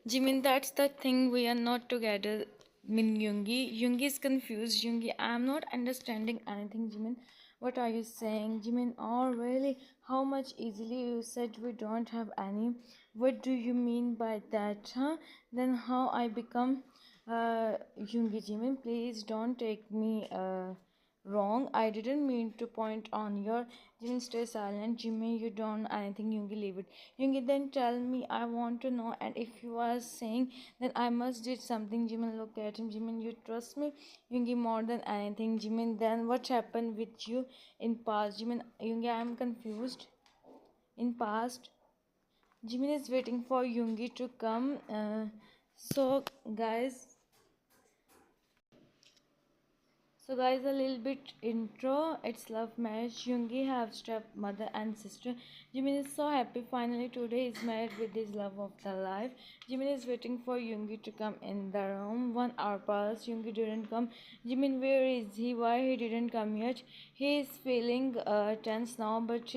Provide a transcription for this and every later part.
Jimin, that's the thing. We are not together. Min Yoongi. Yoongi is confused. Yoongi, I'm not understanding anything. Jimin, what are you saying? Jimin, oh really? How much easily you said we don't have any? What do you mean by that, huh? Then how I become Yoongi? Jimin, please don't take me wrong. I didn't mean to point on your. Jimin, stay silent. Jimmy, you don't know anything. Yoongi, leave it. Yoongi, then tell me. I want to know. And if you are saying, then I must did something. Jimin, look at him. Jimin, you trust me. Yoongi, more than anything. Jimin, then what happened with you in past? Jimin, Yoongi, I am confused. In past, Jimin is waiting for Yoongi to come. So guys, a little bit intro. It's love marriage. Yoongi have stepmother and sister. Jimin is so happy finally today is married with his love of the life. Jimin is waiting for Yoongi to come in the room. 1 hour passed. Yoongi didn't come. Jimin, where is he? Why he didn't come yet? He is feeling tense now, but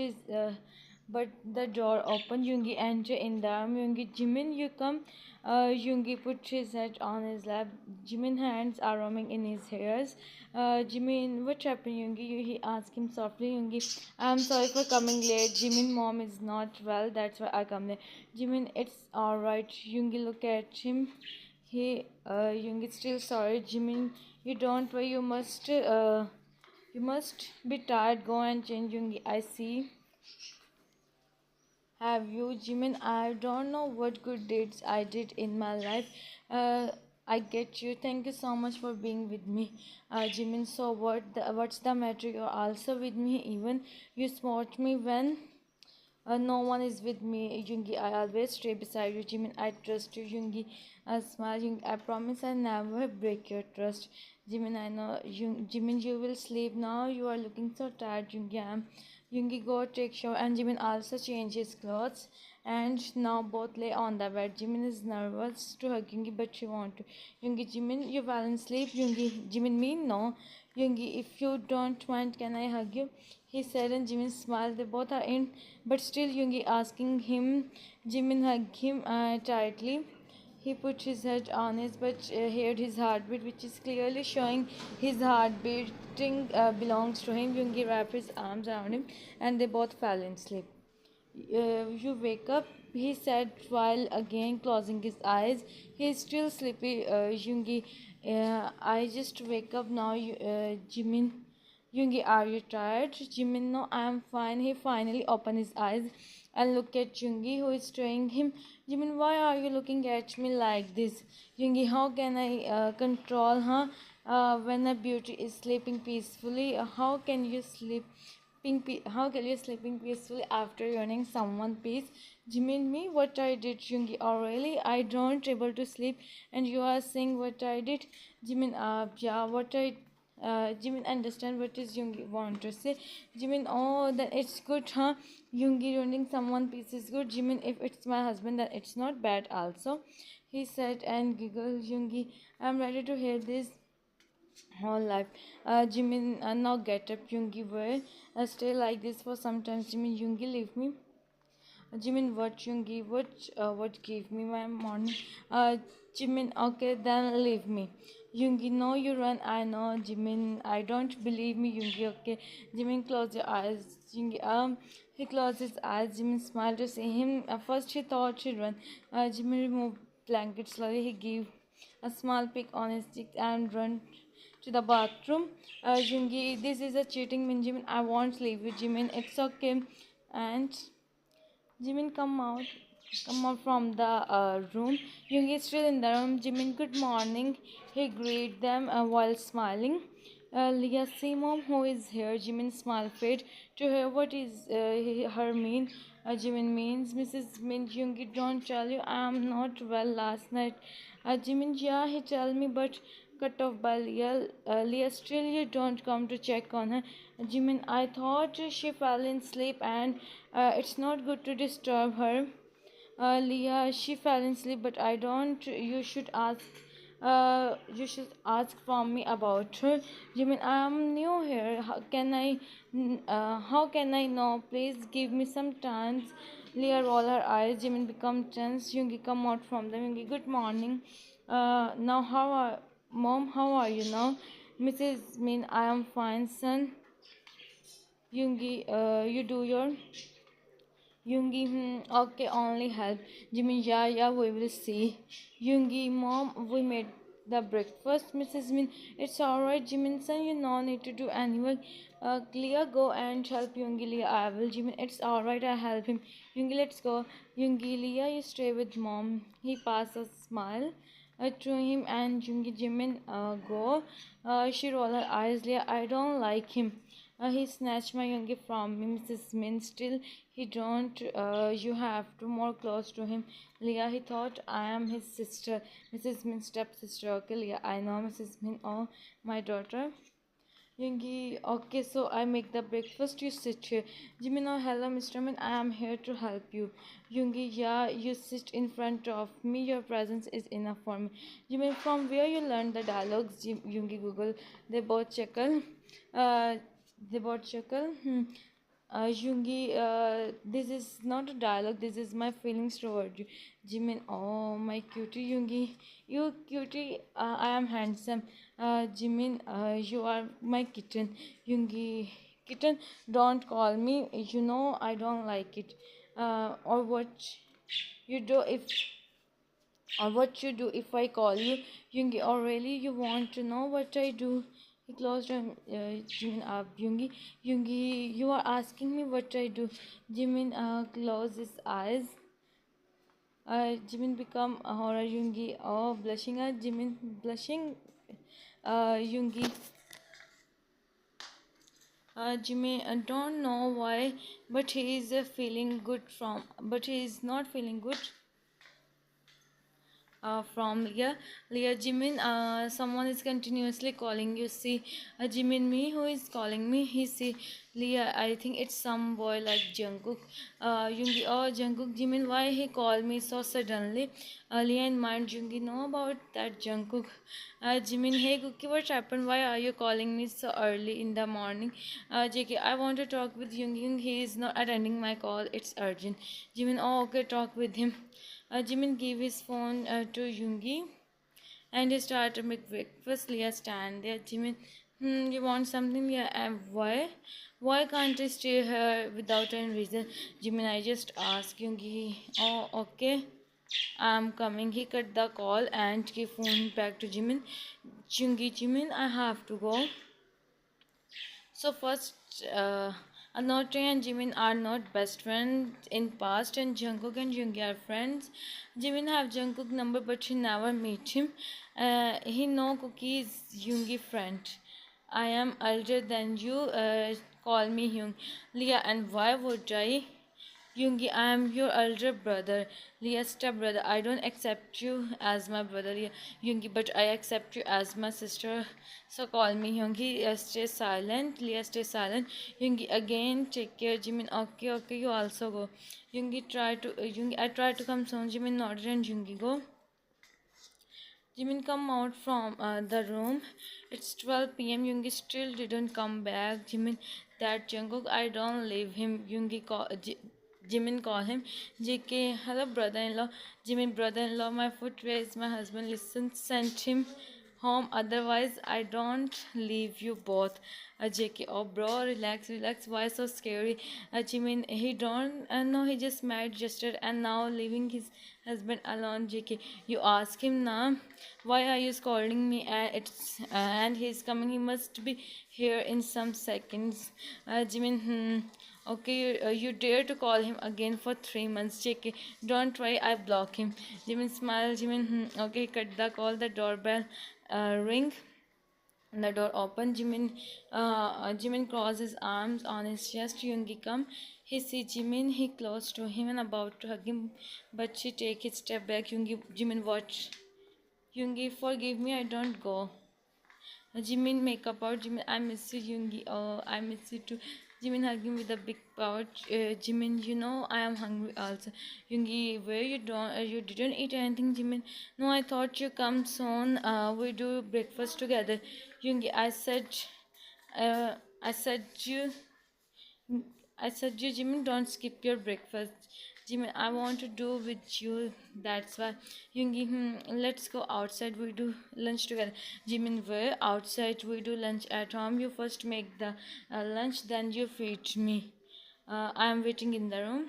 the door opened. Yoongi entered in the arm. Yoongi, Jimin, you come. Yoongi put his head on his lap. Jimin's hands are roaming in his hairs. Jimin, what happened, Yoongi? He asked him softly. Yoongi, I'm sorry for coming late. Jimin, mom is not well. That's why I come late. Jimin, it's alright. Yoongi, look at him. Yoongi, still sorry. Jimin, you don't worry. You must be tired. Go and change, Yoongi. I see. Have you, Jimin? I don't know what good deeds I did in my life. I get you. Thank you so much for being with me, Jimin. So what's the matter? You're also with me, even you support me when no one is with me, Yoongi. I always stay beside you, Jimin. I trust you, Yoongi. Smile, Yoongi. I promise I never break your trust, Jimin. I know, Jimin. You will sleep now. You are looking so tired, Yoongi. Yoongi, go take shower, and Jimin also change his clothes. And now both lay on the bed. Jimin is nervous to hug Yoongi, but she want to. Yoongi, Jimin, you well and sleep. Yoongi, Jimin, me no. Yoongi, if you don't mind, can I hug you? He said, and Jimin smiled. They both are in, but still Yoongi asking him. Jimin hugged him tightly. He put his head on his, but heard his heartbeat, which is clearly showing his heart beating belongs to him. Yoongi wrapped his arms around him, and they both fell in sleep. You wake up, he said while again closing his eyes. He's still sleepy, Yoongi. I just wake up now, Jimin. Yoongi, are you tired? Jimin, no, I am fine. He finally opened his eyes and looked at Yoongi, who is staring him. Jimin, why are you looking at me like this? Yoongi, how can I control her when a beauty is sleeping peacefully? How can you how can you sleeping peacefully after earning someone peace? Jimin, me, what I did, Yoongi? Oh really? I don't able to sleep, and you are saying what I did? Jimin, yeah, what I Jimin, understand what is Yoongi want to say. Jimin, oh, then it's good, huh? Yoongi earning someone peace is good. Jimin, if it's my husband, then it's not bad also. He said and giggled. Yoongi, I'm ready to hear this whole life. Jimin, now get up, Yoongi. Where stay like this for some time. Jimin, Yoongi, leave me. Jimin, what Yoongi? What gave me my morning? Jimin, okay, then leave me. Yoongi, no, you run. I know, Jimin. I don't believe me, Yoongi. Okay, Jimin, close your eyes. Yoongi, he closed his eyes. Jimin smiled to see him. At first, he thought he'd run. Jimin removed blanket slowly. He gave a small pick on his cheek and ran to the bathroom. Yoongi, this is a cheating, Min. Jimin, I won't leave you, Jimin. It's okay. And Jimin come out from the room. Yoongi is still in the room. Jimin, good morning. He greeted them while smiling. Leah, see mom, who is here? Jimin smiled fade to her. What is her mean? Jimin means Mrs. Min. Yoongi, don't tell you I am not well last night. Jimin, yeah, he tell me, but cut off by Leah. Leah, still you don't come to check on her. Jimin, I thought she fell in sleep and it's not good to disturb her. Leah, she fell in sleep, but I don't. You should ask from me about her. Jimin, I am new here. How can I know? Please give me some time. Leah roll her eyes. Jimin become tense. Yoongi come out from them. Yoongi, good morning. Now how are mom? How are you now? Mrs. Min, I am fine, son. Yoongi, you do your Yoongi, okay, only help. Jimmy, yeah, we will see. Yoongi, mom, we made the breakfast. Mrs. Min, it's alright, Jimin son, you no need to do anything. Leah, go and help Yoongi. Leah, I will. Jimin, it's alright, I help him. Yoongi, let's go. Yoongi, Leah, you stay with mom. He passed a smile to him, and Yoongi, Jimin, go. She rolled her eyes. Leah, I don't like him. He snatched my youngie from me, Mrs. Min. Still, he don't. You have to more close to him, Leah. He thought I am his sister, Mrs. Min, stepsister. Okay, Leah. I know, Mrs. Min. Oh, my daughter. Youngie, okay, so I make the breakfast. You sit here. Jimmy, no, hello, Mr. Min. I am here to help you. Youngie, yeah, you sit in front of me. Your presence is enough for me. Jimmy, from where you learned the dialogues? Youngie, Google. They both chuckle. Uh, Yoongi, this is not a dialogue, this is my feelings toward you. Jimin, oh my cutie, Yoongi, you cutie, I am handsome. Jimin, you are my kitten. Yoongi, kitten, don't call me, you know I don't like it. Or what you do if what you do if I call you Yoongi? Or really you want to know what I do? He closed Jimin up. Yoongi, you are asking me what I do. Jimin closed his eyes. Jimin become horror. Yoongi, oh, blushing at Jimin, blushing. Yoongi, Jimmy, I don't know why, but he is feeling good but he is not feeling good from Leah. Leah, Jimin, someone is continuously calling you. See, Jimin, me, who is calling me? He see, Leah, I think it's some boy like Jungkook. Yoongi, oh, Jungkook, Jimin, why he called me so suddenly? Leah and mind, Yoongi, know about that Jungkook. Jimin, hey, Cookie, what happened? Why are you calling me so early in the morning? JK, I want to talk with Yoongi. He is not attending my call. It's urgent. Jimin, oh, okay, talk with him. Jimin gave his phone to Yoongi and he started to make breakfast. Leah stand there. Jimin, you want something? Yeah, and why? Why can't I stay here without any reason? Jimin, I just asked Yoongi. Oh, okay. I'm coming. He cut the call and gave phone back to Jimin. Yoongi, Jimin, I have to go. So first, Anotri and Jimin are not best friends in past, and Jungkook and Yoongi are friends. Jimin have Jungkook number, but he never meet him. He know Cookie is Yoongi friend. I am older than you. Call me Young. Leah, and why would I? Yoongi, I am your elder brother, Leah's stepbrother. I don't accept you as my brother, Yoongi, but I accept you as my sister. So call me Yoongi. Stay silent. Leah, stay silent. Yoongi, again, take care. Jimin, okay, okay, you also go. Yoongi, I try to come soon. Jimin nodded and Yoongi, go. Jimin come out from the room. It's 12 p.m. Yoongi still didn't come back. Jimin, that Jungkook, I don't leave him. Jimin call him. JK, hello brother-in-law. Jimin, brother-in-law, my footwear is my husband. Listen, send him home. Otherwise, I don't leave you both. JK, oh bro, relax, relax. Why so scary? Jimin, he don't. No, he just married yesterday and now leaving his husband alone. JK, you ask him now. Why are you scolding me? And he's coming. He must be here in some seconds. Jimin, okay, you dare to call him again for 3 months. JK, don't try. I block him. Jimin smile. Jimin, okay, cut the call. The doorbell ring. The door opened. Jimin crossed his arms on his chest. Yoongi come. He see Jimin. He close to him and about to hug him, but she take his step back. Jimin, watch. Yoongi, forgive me. I don't go. Jimin make up out. Jimin, I miss you, Yoongi. Oh, I miss you too. Jimin hugging with a big pouch. Jimin, you know I am hungry also. Yoongi, where you don't you didn't eat anything, Jimin? No, I thought you come soon. We do breakfast together. Yoongi, uh, I said you, Jimin, don't skip your breakfast. Jimin, I want to do with you. That's why. Yoongi, let's go outside. We do lunch together. Jimin, where? Outside. We do lunch at home. You first make the lunch, then you feed me. I am waiting in the room.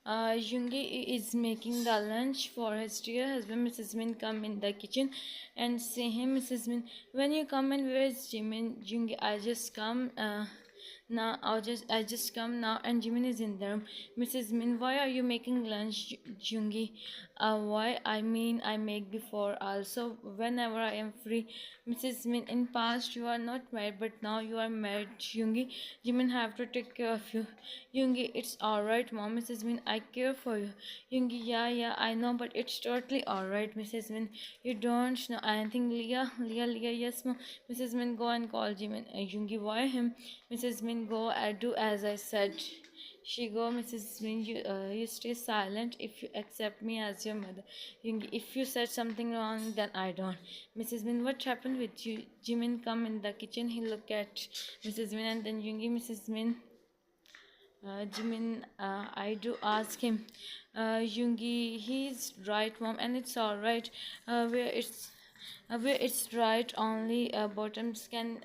Yoongi is making the lunch for his dear husband. Mrs. Min come in the kitchen and say him, Mrs. Min, when you come in, where is Jimin? Yoongi, I just come. Now I just come now, and Jimin is in the room. Mrs. Min, why are you making lunch, Yoongi? Why? I mean, I make before also whenever I am free. Mrs. Min, in past you are not married, but now you are married, Yoongi. Jimin have to take care of you. Yoongi, it's alright, mom. Mrs. Min, I care for you. Yoongi, yeah, I know, but it's totally alright, Mrs. Min. You don't know anything, Leah, yes, mom. Mrs. Min, go and call Jimin. Yoongi, why him? Mrs. Min, go, I do as I said. She go, Mrs. Min, you stay silent if you accept me as your mother. If you said something wrong, then I don't. Mrs. Min, what happened with you? Jimin come in the kitchen. He look at Mrs. Min, and then Yoongi, Mrs. Min. Jimin, I do ask him. Yoongi, he's right, mom, and it's all right. Where it's right, only bottoms can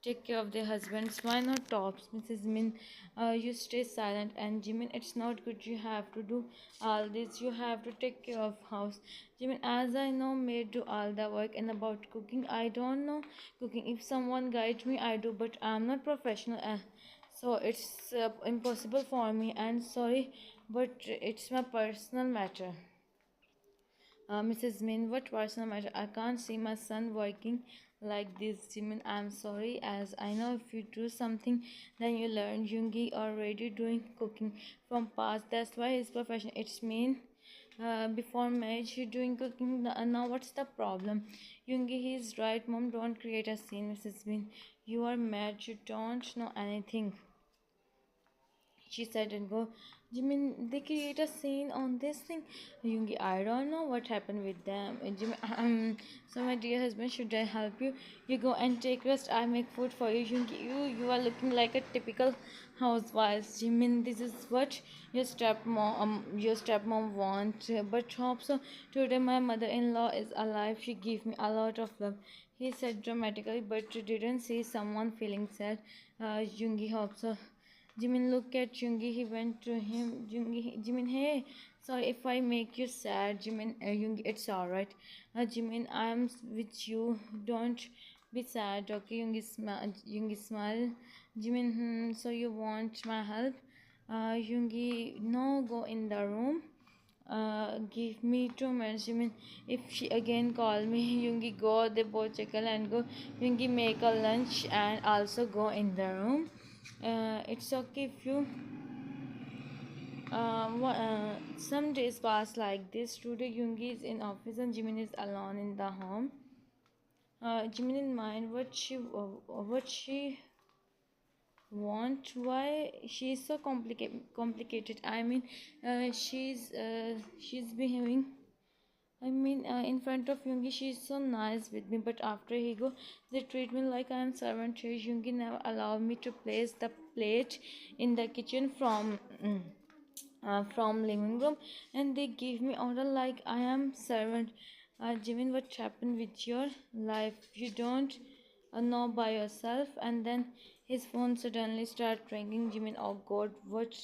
take care of their husbands. Why not tops, Mrs. Min? You stay silent. And Jimin, it's not good. You have to do all this. You have to take care of house. Jimin, as I know, maid do all the work. And about cooking, I don't know cooking. If someone guides me, I do, but I'm not professional. So it's impossible for me, and sorry, but it's my personal matter. Mrs. Min, what personal matter? I can't see my son working like this. Jimin, I'm sorry, as I know if you do something, then you learn. Yoongi already doing cooking from past. That's why his profession. It's mean before marriage you doing cooking. Now what's the problem? Yoongi, he's right. Mom, don't create a scene, Mrs. Min. You are mad. You don't know anything, she said, and go, Jimin, they create a scene on this thing. Yoongi, I don't know what happened with them. Jimin, so my dear husband, should I help you? You go and take rest. I make food for you. Yoongi, you are looking like a typical housewife. Jimin, this is what your stepmom want. But hope so. Today my mother-in-law is alive. She gave me a lot of love. He said dramatically, but didn't see someone feeling sad. Yoongi, hope so. Jimin looked at Jungi. He went to him. Jimin, hey, sorry if I make you sad. Jimin, Jungi, it's alright. Jimin, I'm with you. Don't be sad, okay? Jungi smile. Jimin, so you want my help? Jungi, no, go in the room. Give me 2 minutes. Jimin, if she again call me, Jungi, go. They both chuckle and go. Jungi, make a lunch and also go in the room. It's okay if you some days pass like this. Today Yoongi is in office and Jimin is alone in the home. Jimin in mind what she want, why she is so complicated. I mean, she's behaving, in front of Yoongi, she's so nice with me, but after he go, they treat me like I am servant here. Yoongi never allow me to place the plate in the kitchen from living room, and they give me order like I am servant. Jimin, what happened with your life? You don't know by yourself. And then his phone suddenly start ringing. Jimin, oh God, what?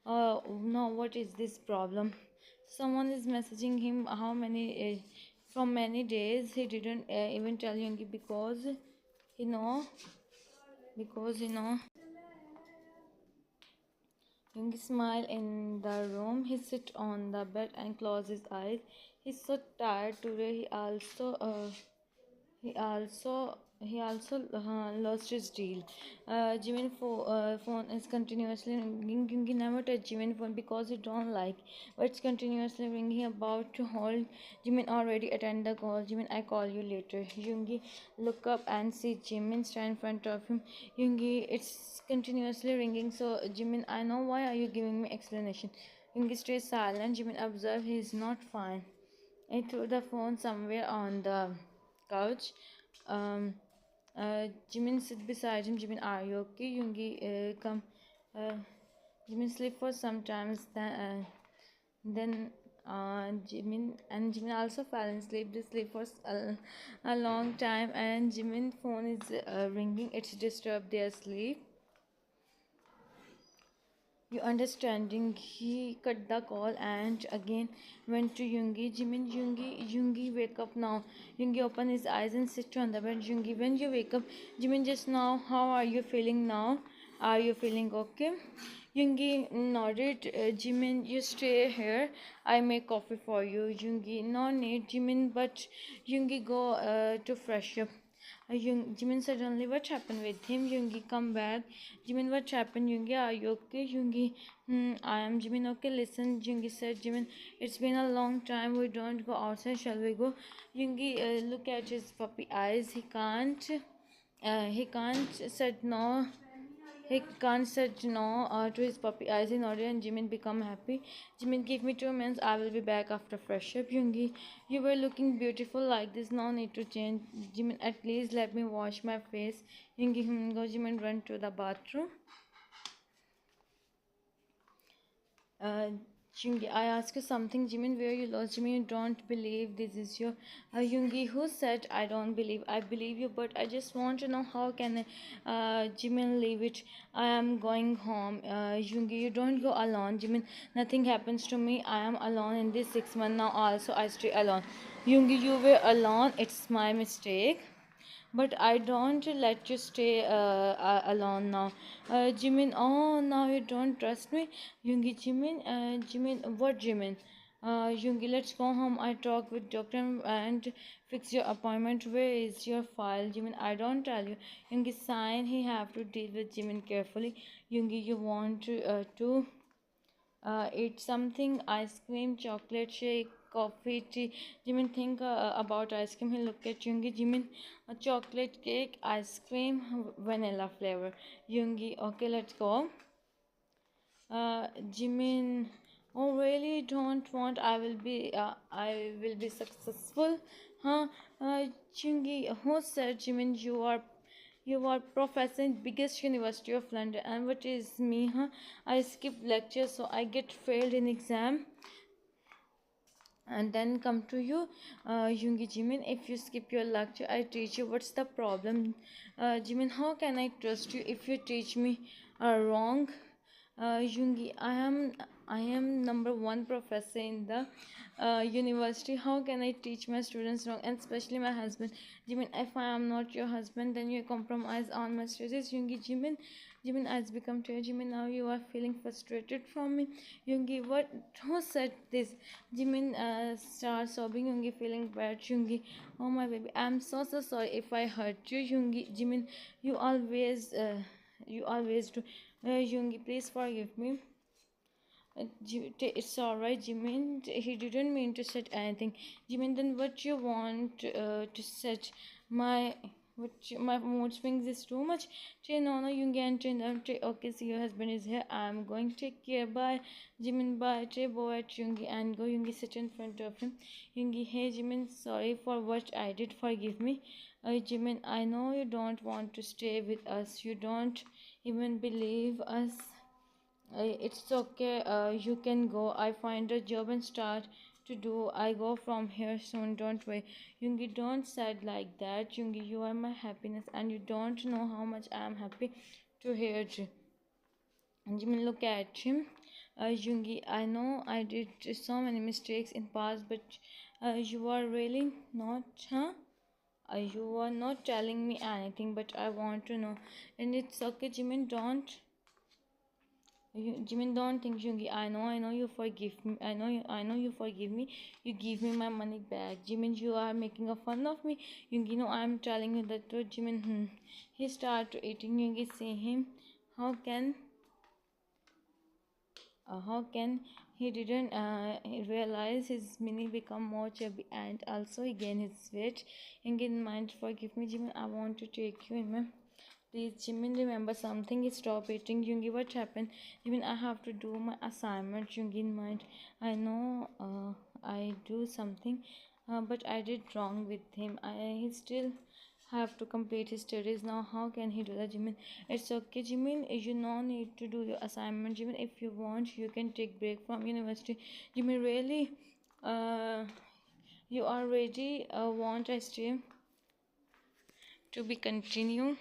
No, what is this problem? Someone is messaging him how many from many days. He didn't even tell Yoongi he know because. Yoongi smile in the room. He sit on the bed and close his eyes. He's so tired today. He also lost his deal. Phone is continuously ringing. Yungi never touch Jimin phone because he don't like. But it's continuously ringing. About to hold. Jimin already attend the call. Jimin, I call you later. Yungi look up and see Jimin stand in front of him. Yungi, it's continuously ringing. So Jimin, I know, why are you giving me explanation? Yungi stays silent. Jimin observe he is not fine. He threw the phone somewhere on the couch. Um, Jimin sit beside him. Jimin, are you okay? Yoongi, come. Uh, Jimin sleep for sometimes. Then Jimin also fell in sleep. They sleep for a long time, and Jimin phone is ringing. It's disturbed their sleep. You understanding? He cut the call and again went to Yoongi. Jimin, Yoongi, wake up now. Yoongi opened his eyes and sit on the bed. Yoongi, when you wake up, Jimin, just now, how are you feeling now? Are you feeling okay? Yoongi nodded. Jimin, you stay here. I make coffee for you. Yoongi, no need, Jimin, but Yoongi go to fresh up. Jimin suddenly, what happened with him? Yoongi, come back. Jimin, what happened? Yoongi, are you okay? Yoongi, I am. Jimin, okay, listen. Yoongi said, Jimin, it's been a long time. We don't go outside. Shall we go? Yoongi, look at his puppy eyes. He can't said no. He can't said no to his puppy eyes in order, and Jimin become happy. Jimin, give me 2 minutes. I will be back after fresh up. Yoongi, you were looking beautiful like this. No need to change. Jimin, at least let me wash my face. Yoongi, go. Jimin run to the bathroom. Uh, Yoongi, I ask you something. Jimin, where you lost? Jimin, you don't believe this is your Yoongi. Who said I don't believe? I believe you, but I just want to know how can Jimin leave it? I am going home. Yoongi, you don't go alone. Jimin, nothing happens to me. I am alone in this 6 months now. Also, I stay alone. Yoongi, you were alone. It's my mistake. But I don't let you stay alone now. Jimin, oh, now you don't trust me. Yoongi, Jimin, what Jimin? Yoongi, let's go home. I talk with doctor and fix your appointment. Where is your file? Jimin, I don't tell you. Yoongi, sign. He have to deal with Jimin carefully. Yoongi, you want to eat something, ice cream, chocolate shake, coffee, tea. Jimin think about ice cream. He look at Yoongi. Jimin, a chocolate cake, ice cream, vanilla flavor. Yoongi, okay, let's go. Jimin, oh really don't want. I will be successful, huh? Yoongi, who said Jimin you are professor in biggest university of London, and what is me, huh? I skip lectures so I get failed in exam and then come to you. Yoongi, Jimin, if you skip your lecture I teach you. What's the problem? Jimin, how can I trust you if you teach me wrong? Yoongi, I am number one professor in the university. How can I teach my students wrong, and especially my husband? Jimin, if I am not your husband, then you compromise on my studies. Yoongi, Jimin has become tear. Jimin, now you are feeling frustrated from me. Yoongi, what? Who said this? Jimin starts sobbing. Yoongi feeling bad. Yoongi, oh my baby, I'm so sorry if I hurt you. Yoongi, Jimin, you always do. Yoongi, please forgive me. It's alright, Jimin. He didn't mean to set anything. Jimin, then what you want to set? My my mood swings is too much. No, you can't change them. Okay, see, your husband is here. I'm going to take care. Bye, Jimin. Bye. Boy at Yoongi and go. Yoongi sit in front of him. Yoongi, hey Jimin, sorry for what I did. Forgive me. Jimin, I know you don't want to stay with us. You don't even believe us. It's okay. You can go. I find a job and start to do. I go from here soon. Don't worry. Yoongi, don't sad like that. Yoongi, you are my happiness, and you don't know how much I am happy to hear it. Jimin look at him. Yoongi, I know I did so many mistakes in past, but you are really not, huh? You are not telling me anything, but I want to know. And it's okay, Jimin. Jimin, don't think, Yoongi. I know you forgive me. I know you forgive me. You give me my money back. Jimin, you are making a fun of me. Yoongi, no, I'm telling you the truth. Jimin, He started eating. Yoongi, see him. How can, how can he didn't realize his mini become more chubby and also he gained his weight. Yoongi, mind, forgive me, Jimin. I want to take you in my. Please, Jimin, remember something. Stop eating. Yoongi, what happened? Jimin, I have to do my assignment. Yoongi, mind. I know I do something, but I did wrong with him. He still have to complete his studies now. How can he do that, Jimin? It's okay, Jimin. You no need to do your assignment, Jimin. If you want, you can take break from university. Jimin, really? You already want STM to be continue?